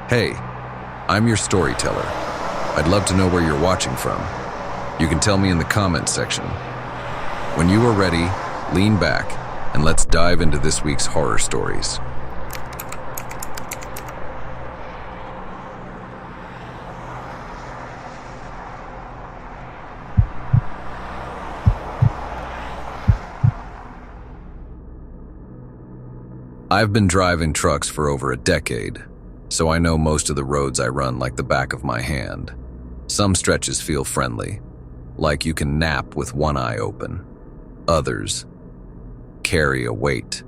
Hey, I'm your storyteller. I'd love to know where you're watching from. You can tell me in the comments section. When you are ready, lean back and let's dive into this week's horror stories. I've been driving trucks for over a decade, so I know most of the roads I run like the back of my hand. Some stretches feel friendly, like you can nap with one eye open. Others carry a weight.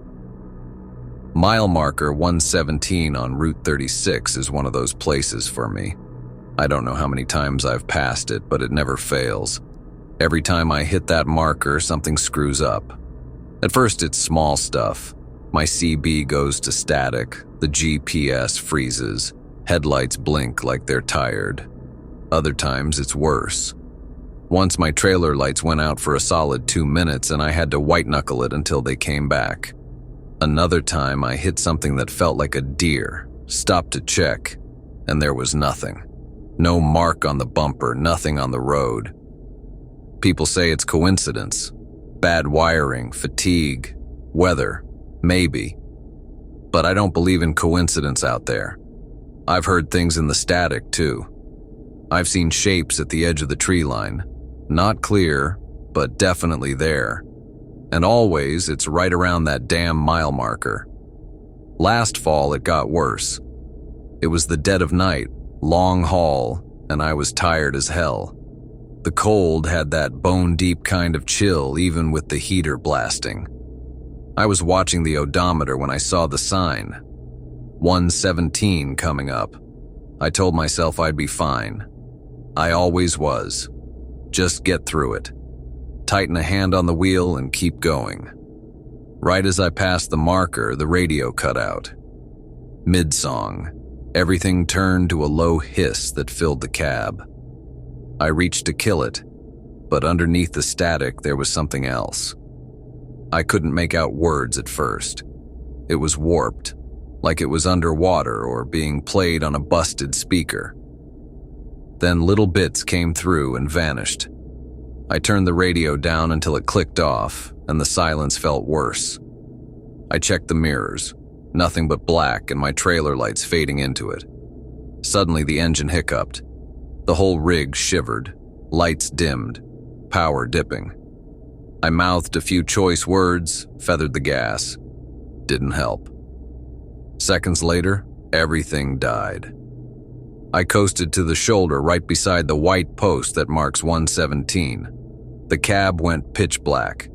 Mile marker 117 on Route 36 is one of those places for me. I don't know how many times I've passed it, but it never fails. Every time I hit that marker, something screws up. At first, it's small stuff. My CB goes to static, the GPS freezes, headlights blink like they're tired. Other times it's worse. Once my trailer lights went out for a solid 2 minutes and I had to white-knuckle it until they came back. Another time I hit something that felt like a deer, stopped to check, and there was nothing. No mark on the bumper, nothing on the road. People say it's coincidence, bad wiring, fatigue, weather. Maybe. But I don't believe in coincidence out there. I've heard things in the static, too. I've seen shapes at the edge of the tree line. Not clear, but definitely there. And always, it's right around that damn mile marker. Last fall, it got worse. It was the dead of night, long haul, and I was tired as hell. The cold had that bone-deep kind of chill, even with the heater blasting. I was watching the odometer when I saw the sign. 117 coming up. I told myself I'd be fine. I always was. Just get through it. Tighten a hand on the wheel and keep going. Right as I passed the marker, the radio cut out. Mid-song, everything turned to a low hiss that filled the cab. I reached to kill it, but underneath the static there was something else. I couldn't make out words at first. It was warped, like it was underwater or being played on a busted speaker. Then little bits came through and vanished. I turned the radio down until it clicked off, and the silence felt worse. I checked the mirrors, nothing but black and my trailer lights fading into it. Suddenly the engine hiccuped. The whole rig shivered, lights dimmed, power dipping. I mouthed a few choice words, feathered the gas. Didn't help. Seconds later, everything died. I coasted to the shoulder right beside the white post that marks 117. The cab went pitch black.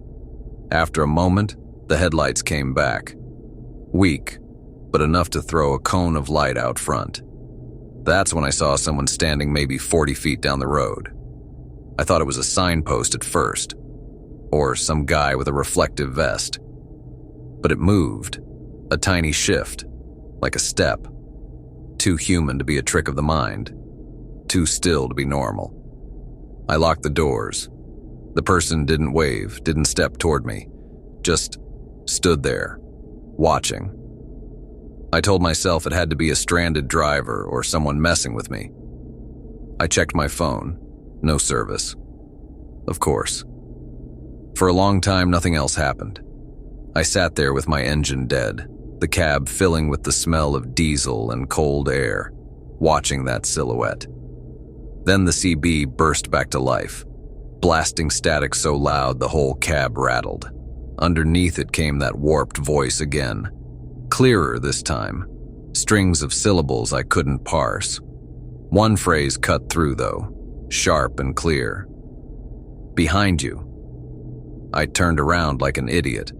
After a moment, the headlights came back. Weak, but enough to throw a cone of light out front. That's when I saw someone standing maybe 40 feet down the road. I thought it was a signpost at first, or some guy with a reflective vest. But it moved, a tiny shift, like a step. Too human to be a trick of the mind, too still to be normal. I locked the doors. The person didn't wave, didn't step toward me, just stood there, watching. I told myself it had to be a stranded driver or someone messing with me. I checked my phone, no service. Of course. For a long time, nothing else happened. I sat there with my engine dead, the cab filling with the smell of diesel and cold air, watching that silhouette. Then the CB burst back to life, blasting static so loud the whole cab rattled. Underneath it came that warped voice again, clearer this time, strings of syllables I couldn't parse. One phrase cut through, though, sharp and clear. "Behind you." I turned around like an idiot.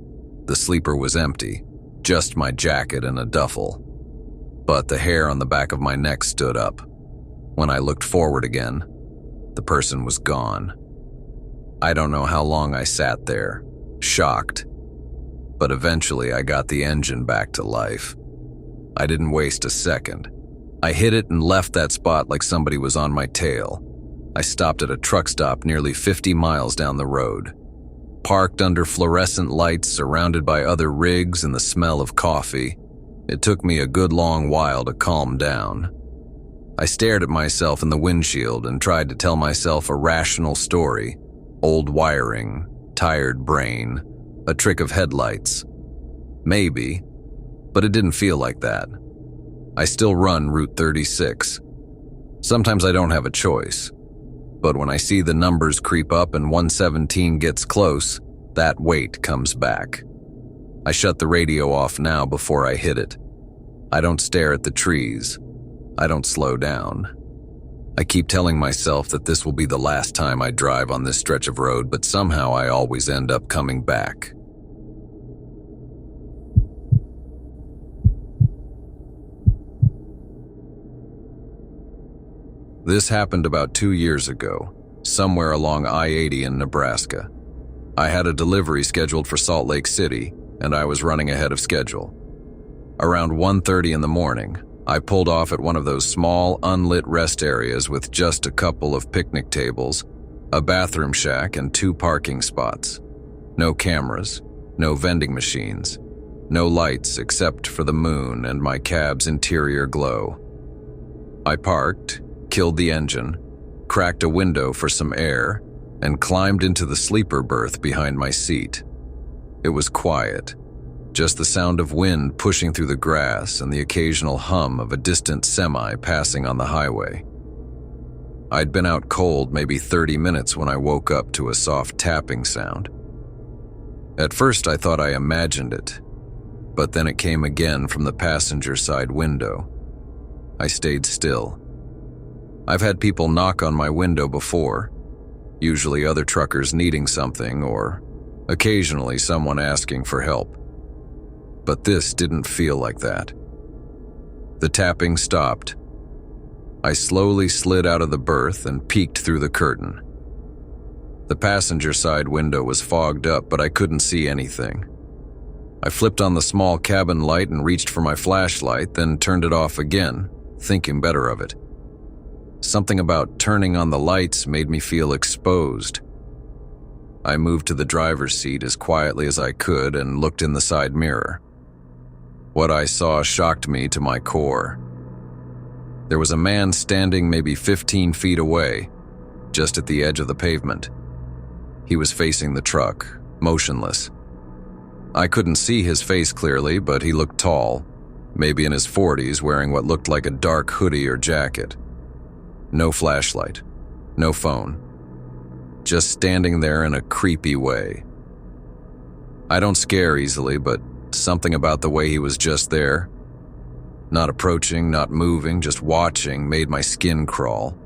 The sleeper was empty, just my jacket and a duffel. But the hair on the back of my neck stood up. When I looked forward again, the person was gone. I don't know how long I sat there, shocked. But eventually I got the engine back to life. I didn't waste a second. I hit it and left that spot like somebody was on my tail. I stopped at a truck stop nearly 50 miles down the road. Parked under fluorescent lights, surrounded by other rigs and the smell of coffee, It took me a good long while to calm down. I stared at myself in the windshield and tried to tell myself a rational story. Old wiring, tired brain, a trick of headlights. Maybe, but it didn't feel like that. I still run Route 36. Sometimes I don't have a choice, but when I see the numbers creep up and 117 gets close, that weight comes back. I shut the radio off now before I hit it. I don't stare at the trees. I don't slow down. I keep telling myself that this will be the last time I drive on this stretch of road, but somehow I always end up coming back. This happened about 2 years ago, somewhere along I-80 in Nebraska. I had a delivery scheduled for Salt Lake City, and I was running ahead of schedule. Around 1:30 in the morning, I pulled off at one of those small, unlit rest areas with just a couple of picnic tables, a bathroom shack, and 2 parking spots. No cameras, no vending machines, no lights except for the moon and my cab's interior glow. I parked, killed the engine, cracked a window for some air, and climbed into the sleeper berth behind my seat. It was quiet, just the sound of wind pushing through the grass and the occasional hum of a distant semi passing on the highway. I'd been out cold maybe 30 minutes when I woke up to a soft tapping sound. At first I thought I imagined it, but then it came again from the passenger side window. I stayed still. I've had people knock on my window before, usually other truckers needing something or occasionally someone asking for help. But this didn't feel like that. The tapping stopped. I slowly slid out of the berth and peeked through the curtain. The passenger side window was fogged up, but I couldn't see anything. I flipped on the small cabin light and reached for my flashlight, then turned it off again, thinking better of it. Something about turning on the lights made me feel exposed. I moved to the driver's seat as quietly as I could and looked in the side mirror. What I saw shocked me to my core. There was a man standing maybe 15 feet away, just at the edge of the pavement. He was facing the truck, motionless. I couldn't see his face clearly, but he looked tall, maybe in his 40s, wearing what looked like a dark hoodie or jacket. No flashlight, no phone, just standing there in a creepy way. I don't scare easily, but something about the way he was just there, not approaching, not moving, just watching, made my skin crawl.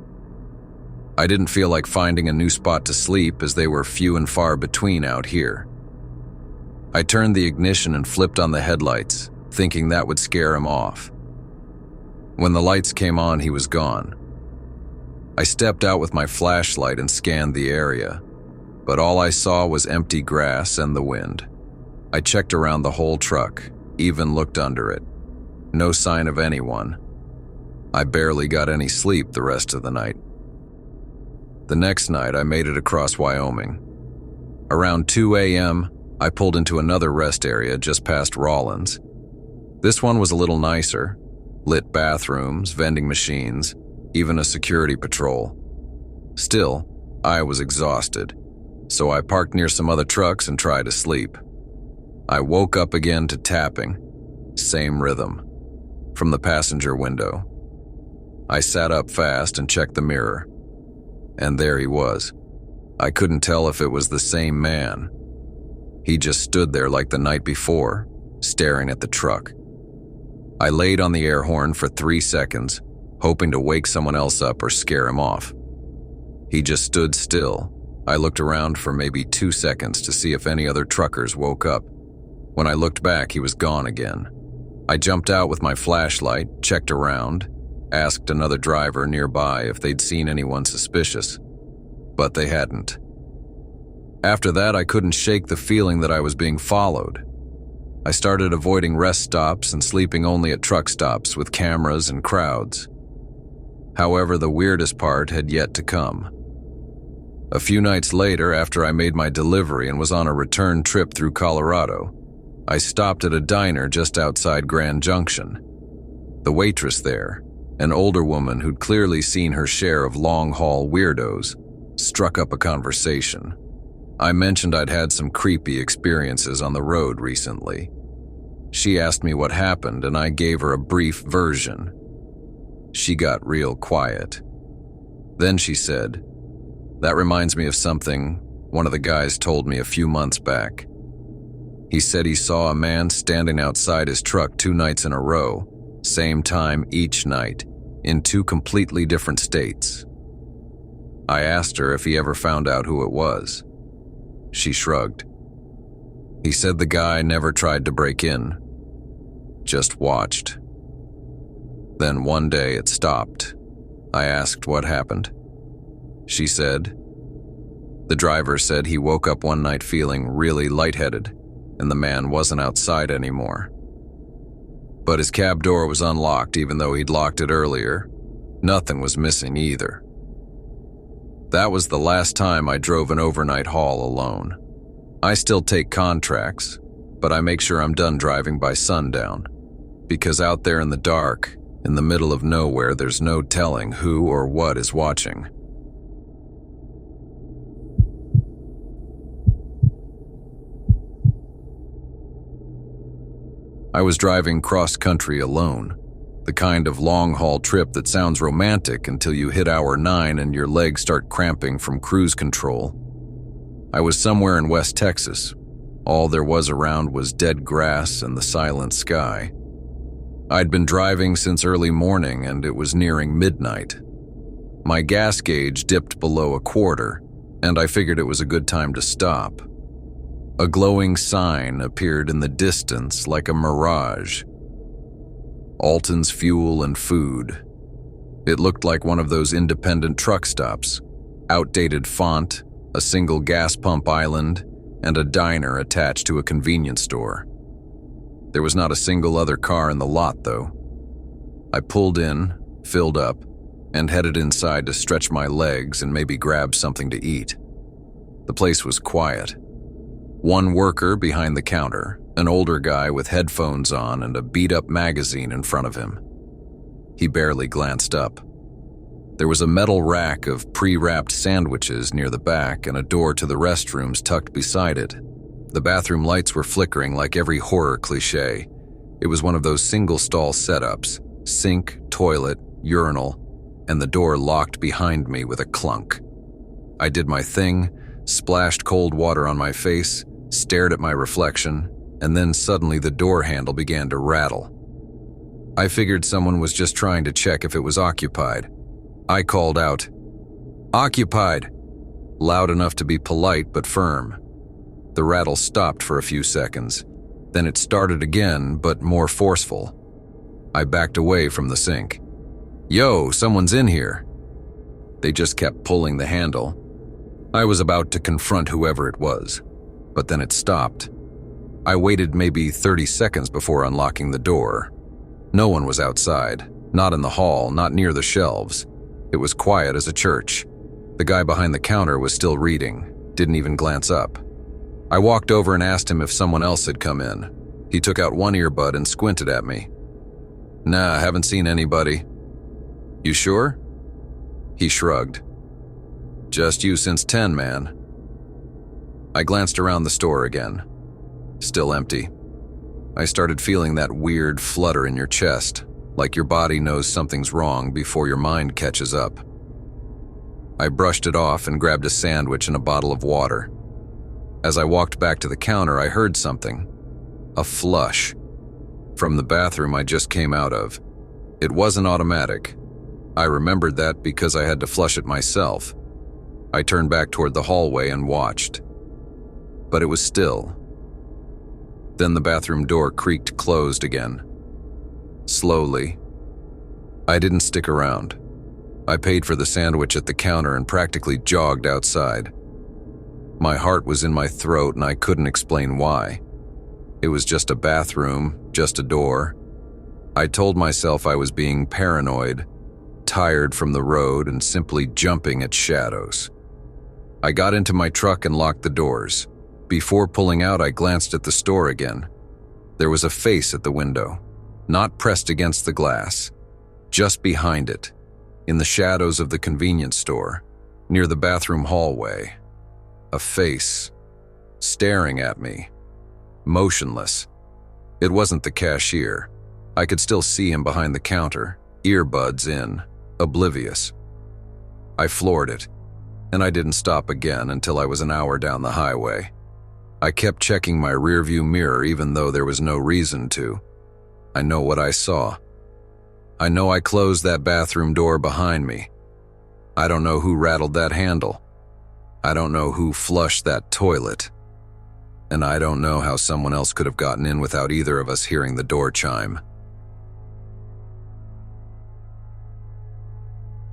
I didn't feel like finding a new spot to sleep, as they were few and far between out here. I turned the ignition and flipped on the headlights, thinking that would scare him off. When the lights came on, he was gone. I stepped out with my flashlight and scanned the area, but all I saw was empty grass and the wind. I checked around the whole truck, even looked under it. No sign of anyone. I barely got any sleep the rest of the night. The next night, I made it across Wyoming. Around 2 a.m., I pulled into another rest area just past Rawlins. This one was a little nicer, lit bathrooms, vending machines, even a security patrol. Still, I was exhausted, so I parked near some other trucks and tried to sleep. I woke up again to tapping, same rhythm, from the passenger window. I sat up fast and checked the mirror, and there he was. I couldn't tell if it was the same man. He just stood there like the night before, staring at the truck. I laid on the air horn for 3 seconds, hoping to wake someone else up or scare him off. He just stood still. I looked around for maybe 2 seconds to see if any other truckers woke up. When I looked back, he was gone again. I jumped out with my flashlight, checked around, asked another driver nearby if they'd seen anyone suspicious, but they hadn't. After that, I couldn't shake the feeling that I was being followed. I started avoiding rest stops and sleeping only at truck stops with cameras and crowds. However, the weirdest part had yet to come. A few nights later, after I made my delivery and was on a return trip through Colorado, I stopped at a diner just outside Grand Junction. The waitress there, an older woman who'd clearly seen her share of long-haul weirdos, struck up a conversation. I mentioned I'd had some creepy experiences on the road recently. She asked me what happened, and I gave her a brief version. She got real quiet. Then she said, "That reminds me of something one of the guys told me a few months back. He said he saw a man standing outside his truck 2 nights in a row, same time each night, in 2 completely different states." I asked her if he ever found out who it was. She shrugged. He said the guy never tried to break in, just watched. Then one day it stopped. I asked what happened. She said, "The driver said he woke up one night feeling really lightheaded, and the man wasn't outside anymore. But his cab door was unlocked even though he'd locked it earlier. Nothing was missing either." That was the last time I drove an overnight haul alone. I still take contracts, but I make sure I'm done driving by sundown, because out there in the dark, in the middle of nowhere, there's no telling who or what is watching. I was driving cross-country alone, the kind of long-haul trip that sounds romantic until you hit hour 9 and your legs start cramping from cruise control. I was somewhere in West Texas. All there was around was dead grass and the silent sky. I'd been driving since early morning and it was nearing midnight. My gas gauge dipped below a quarter, and I figured it was a good time to stop. A glowing sign appeared in the distance like a mirage. Alton's Fuel and Food. It looked like one of those independent truck stops. Outdated font, a single gas pump island, and a diner attached to a convenience store. There was not a single other car in the lot, though. I pulled in, filled up, and headed inside to stretch my legs and maybe grab something to eat. The place was quiet. One worker behind the counter, an older guy with headphones on and a beat-up magazine in front of him. He barely glanced up. There was a metal rack of pre-wrapped sandwiches near the back and a door to the restrooms tucked beside it. The bathroom lights were flickering like every horror cliché. It was one of those single-stall setups, sink, toilet, urinal, and the door locked behind me with a clunk. I did my thing, splashed cold water on my face, stared at my reflection, and then suddenly the door handle began to rattle. I figured someone was just trying to check if it was occupied. I called out, "Occupied!" loud enough to be polite but firm. The rattle stopped for a few seconds. Then it started again, but more forceful. I backed away from the sink. "Yo, someone's in here." They just kept pulling the handle. I was about to confront whoever it was, but then it stopped. I waited maybe 30 seconds before unlocking the door. No one was outside, not in the hall, not near the shelves. It was quiet as a church. The guy behind the counter was still reading, didn't even glance up. I walked over and asked him if someone else had come in. He took out one earbud and squinted at me. "Nah, haven't seen anybody." "You sure?" He shrugged. "Just you since 10, man." I glanced around the store again. Still empty. I started feeling that weird flutter in your chest, like your body knows something's wrong before your mind catches up. I brushed it off and grabbed a sandwich and a bottle of water. As I walked back to the counter, I heard something. A flush. From the bathroom I just came out of. It wasn't automatic. I remembered that because I had to flush it myself. I turned back toward the hallway and watched. But it was still. Then the bathroom door creaked closed again. Slowly. I didn't stick around. I paid for the sandwich at the counter and practically jogged outside. My heart was in my throat and I couldn't explain why. It was just a bathroom, just a door. I told myself I was being paranoid, tired from the road and simply jumping at shadows. I got into my truck and locked the doors. Before pulling out, I glanced at the store again. There was a face at the window, not pressed against the glass, just behind it, in the shadows of the convenience store, near the bathroom hallway. A face, staring at me, motionless. It wasn't the cashier. I could still see him behind the counter, earbuds in, oblivious. I floored it, and I didn't stop again until I was an hour down the highway. I kept checking my rearview mirror even though there was no reason to. I know what I saw. I know I closed that bathroom door behind me. I don't know who rattled that handle. I don't know who flushed that toilet. And I don't know how someone else could have gotten in without either of us hearing the door chime.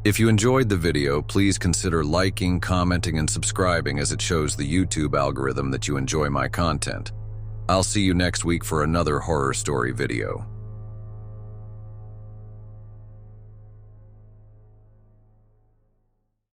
If you enjoyed the video, please consider liking, commenting, and subscribing as it shows the YouTube algorithm that you enjoy my content. I'll see you next week for another horror story video.